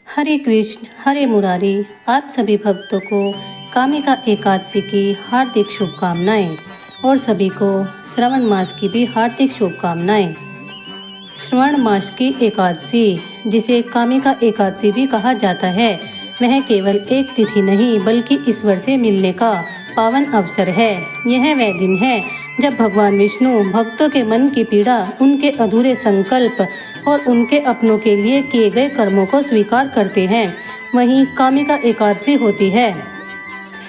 हरे कृष्ण हरे मुरारी। आप सभी भक्तों को कामिका एकादशी की हार्दिक शुभकामनाएं और सभी को श्रावण मास की भी हार्दिक शुभकामनाएं। श्रावण मास की एकादशी, जिसे कामिका एकादशी भी कहा जाता है, वह केवल एक तिथि नहीं बल्कि ईश्वर से मिलने का पावन अवसर है। यह वह दिन है जब भगवान विष्णु भक्तों के मन की पीड़ा, उनके अधूरे संकल्प और उनके अपनों के लिए किए गए कर्मों को स्वीकार करते हैं। वहीं कामिका एकादशी होती है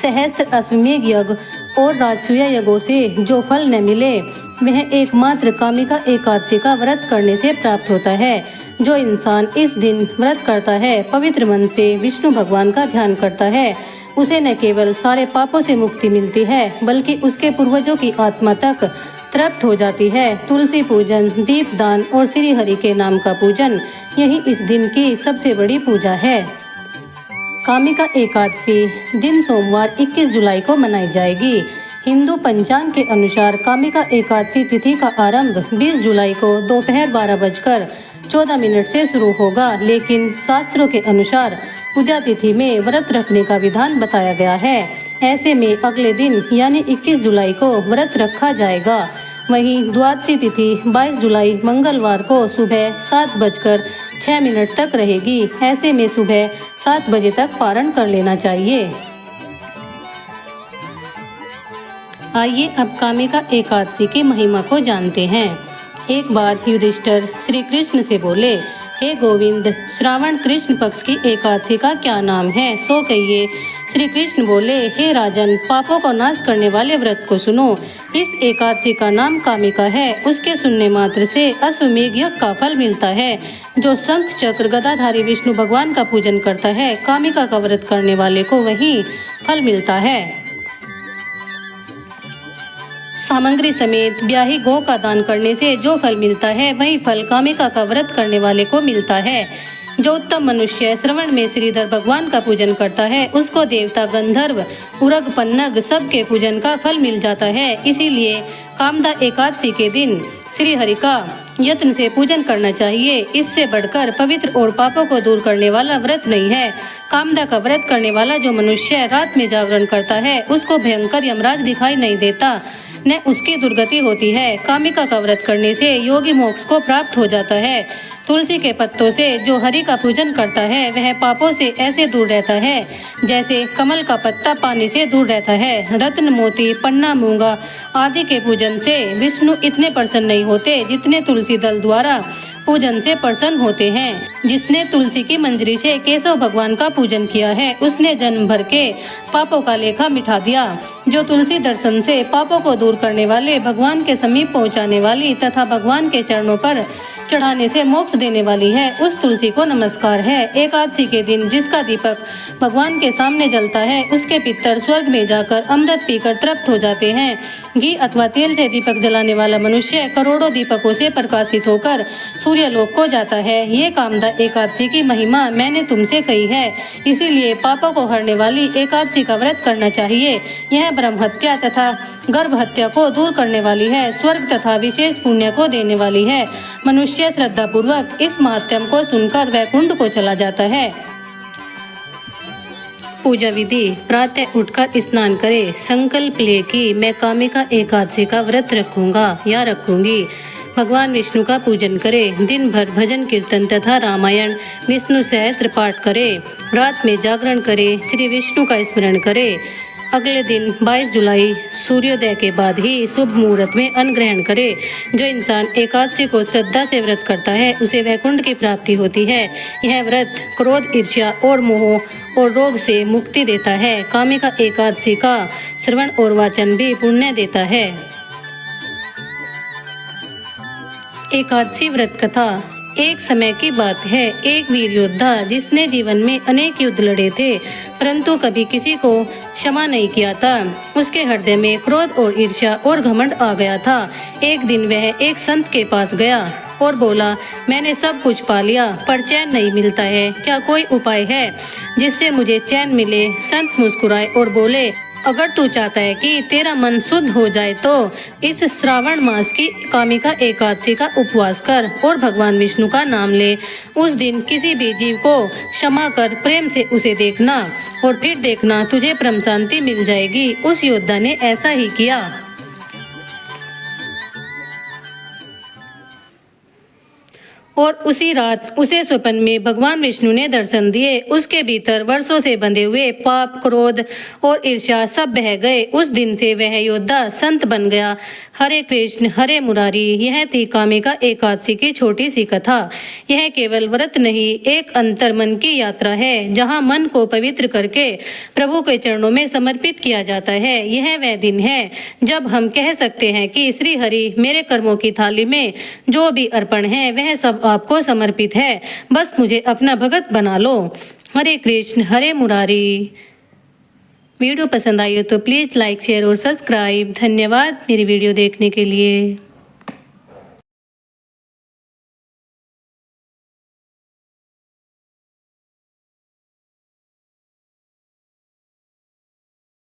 सहस्त्र अश्वमेध यज्ञ और राजसूय यज्ञों से जो फल न मिले, वह एकमात्र कामिका एकादशी का व्रत करने से प्राप्त होता है। जो इंसान इस दिन व्रत करता है, पवित्र मन से विष्णु भगवान का ध्यान करता है, उसे न केवल सारे पापों से मुक्ति मिलती है बल्कि उसके पूर्वजों की आत्मा तक तृप्त हो जाती है। तुलसी पूजन, दीपदान और श्री हरि के नाम का पूजन, यही इस दिन की सबसे बड़ी पूजा है। कामिका एकादशी दिन सोमवार 21 जुलाई को मनाई जाएगी। हिंदू पंचांग के अनुसार कामिका एकादशी तिथि का आरंभ 20 जुलाई को दोपहर 12:14 से शुरू होगा, लेकिन शास्त्रों के अनुसार उद्या तिथि में व्रत रखने का विधान बताया गया है। ऐसे में अगले दिन यानी 21 जुलाई को व्रत रखा जाएगा। वहीं द्वादशी तिथि 22 जुलाई मंगलवार को सुबह 7:06 तक रहेगी। ऐसे में सुबह 7 बजे तक पारण कर लेना चाहिए। आइए अब कामिका एकादशी की महिमा को जानते हैं। एक बार युधिष्ठिर श्री कृष्ण से बोले, हे गोविंद, श्रावण कृष्ण पक्ष की एकादशी का क्या नाम है, सो कहिए। श्री कृष्ण बोले, हे राजन, पापों को नाश करने वाले व्रत को सुनो। इस एकादशी का नाम कामिका है। उसके सुनने मात्र से अश्वमेध यज्ञ का फल मिलता है। जो शंख चक्र गदाधारी विष्णु भगवान का पूजन करता है, कामिका का व्रत करने वाले को वही फल मिलता है। सामग्री समेत ब्याही गौ का दान करने से जो फल मिलता है, वही फल कामिका का व्रत करने वाले को मिलता है। जो उत्तम मनुष्य श्रवण में श्रीधर भगवान का पूजन करता है, उसको देवता, गंधर्व, उरग, पन्नग सबके पूजन का फल मिल जाता है। इसीलिए कामदा एकादशी के दिन श्री हरि का यत्न से पूजन करना चाहिए। इससे बढ़कर पवित्र और पापों को दूर करने वाला व्रत नहीं है। कामदा का व्रत करने वाला जो मनुष्य रात में जागरण करता है, उसको भयंकर यमराज दिखाई नहीं देता, न उसकी दुर्गति होती है। कामिका का व्रत करने से योगी मोक्ष को प्राप्त हो जाता है। तुलसी के पत्तों से जो हरि का पूजन करता है, वह पापों से ऐसे दूर रहता है जैसे कमल का पत्ता पानी से दूर रहता है। रत्न, मोती, पन्ना, मूंगा आदि के पूजन से विष्णु इतने प्रसन्न नहीं होते जितने तुलसी दल द्वारा पूजन से प्रसन्न होते हैं। जिसने तुलसी की मंजरी से केशव भगवान का पूजन किया है, उसने जन्म भर के पापों का लेखा मिटा दिया। जो तुलसी दर्शन से पापों को दूर करने वाले, भगवान के समीप पहुंचाने वाली तथा भगवान के चरणों पर चढ़ाने से मोक्ष देने वाली है, उस तुलसी को नमस्कार है। एकादशी के दिन जिसका दीपक भगवान के सामने जलता है, उसके पितर स्वर्ग में जाकर अमृत पीकर तृप्त हो जाते हैं। घी अथवा तेल से दीपक जलाने वाला मनुष्य करोड़ों दीपकों से प्रकाशित होकर सूर्यलोक को जाता है। ये कामदा एकादशी की महिमा मैंने तुमसे कही है, इसीलिए पापों को हरने वाली एकादशी का व्रत करना चाहिए। यह ब्रह्म हत्या तथा गर्भ हत्या को दूर करने वाली है, स्वर्ग तथा विशेष पुण्य को देने वाली है। मनुष्य श्रद्धा पूर्वक इस महात्म्य को सुनकर वैकुंठ को चला जाता है। पूजा विधि: प्रातः उठकर स्नान करे, संकल्प ले कि मैं कामिका एकादशी का व्रत रखूंगा या रखूंगी। भगवान विष्णु का पूजन करे। दिन भर भजन कीर्तन तथा रामायण, विष्णु सहस्त्र पाठ करे। रात में जागरण करे, श्री विष्णु का स्मरण करे। अगले दिन 22 जुलाई सूर्योदय के बाद ही शुभ मुहूर्त में अन्न ग्रहण करे। जो इंसान एकादशी को श्रद्धा से व्रत करता है, उसे वैकुंठ की प्राप्ति होती है। यह व्रत क्रोध, ईर्ष्या और मोह और रोग से मुक्ति देता है। कामिका एकादशी का श्रवण और वाचन भी पुण्य देता है। एकादशी व्रत कथा: एक समय की बात है, एक वीर योद्धा जिसने जीवन में अनेक युद्ध लड़े थे, परंतु कभी किसी को क्षमा नहीं किया था। उसके हृदय में क्रोध और ईर्ष्या और घमंड आ गया था। एक दिन वह एक संत के पास गया और बोला, मैंने सब कुछ पा लिया पर चैन नहीं मिलता है, क्या कोई उपाय है जिससे मुझे चैन मिले? संत मुस्कुराए और बोले, अगर तू चाहता है कि तेरा मन शुद्ध हो जाए तो इस श्रावण मास की कामिका एकादशी का उपवास कर और भगवान विष्णु का नाम ले। उस दिन किसी भी जीव को क्षमा कर प्रेम से उसे देखना और फिर देखना तुझे परम शांति मिल जाएगी। उस योद्धा ने ऐसा ही किया। और उसी रात उसे स्वप्न में भगवान विष्णु ने दर्शन दिए। उसके भीतर वर्षों से बंधे हुए पाप, क्रोध और ईर्ष्या सब बह गए। उस दिन से वह योद्धा संत बन गया। हरे कृष्ण हरे मुरारी। यह थी कामिका एकादशी की छोटी सी कथा। यह केवल व्रत नहीं, एक अंतर मन की यात्रा है, जहाँ मन को पवित्र करके प्रभु के चरणों में समर्पित किया जाता है। यह वह दिन है जब हम कह सकते हैं कि श्री हरि, मेरे कर्मों की थाली में जो भी अर्पण है वह सब आपको समर्पित है, बस मुझे अपना भगत बना लो। हरे कृष्ण हरे मुरारी। वीडियो पसंद आई हो तो प्लीज़ लाइक, शेयर और सब्सक्राइब। धन्यवाद मेरी वीडियो देखने के लिए।